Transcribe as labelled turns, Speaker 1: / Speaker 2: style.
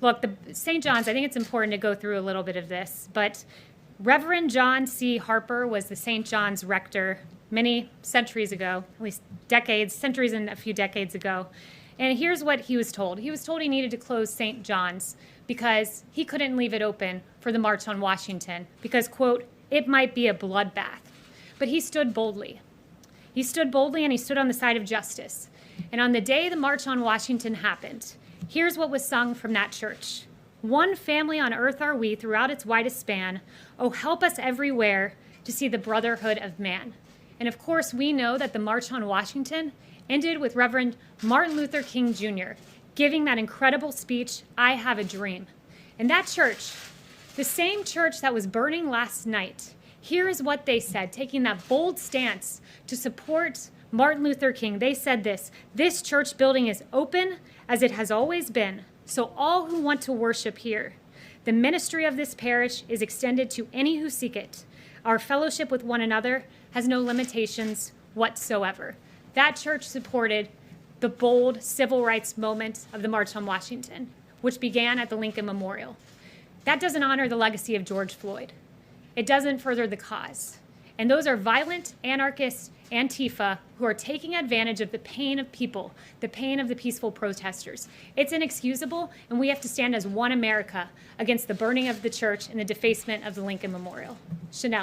Speaker 1: Look, the St. John's, I think it's important to go through a little bit of this, but Reverend John C. Harper was the St. John's rector many centuries ago, at least decades, centuries and a few decades ago. And here's what he was told. He was told he needed to close St. John's because he couldn't leave it open for the March on Washington because, quote, it might be a bloodbath. But he stood boldly. He stood boldly and he stood on the side of justice. And on the day the March on Washington happened, here's what was sung from that church. One family on earth are we throughout its widest span. Oh, help us everywhere to see the brotherhood of man. And of course, we know that the March on Washington ended with Reverend Martin Luther King Jr. giving that incredible speech, I Have a Dream. And that church, the same church that was burning last night, here is what they said, taking that bold stance to support Martin Luther King. They said this church building is open as it has always been. So all who want to worship here, the ministry of this parish is extended to any who seek it. Our fellowship with one another has no limitations whatsoever. That church supported the bold civil rights moment of the March on Washington, which began at the Lincoln Memorial. That doesn't honor the legacy of George Floyd. It doesn't further the cause. And those are violent anarchists, Antifa, who are taking advantage of the pain of people, the pain of the peaceful protesters. It's inexcusable, and we have to stand as one America against the burning of the church and the defacement of the Lincoln Memorial. Chanel.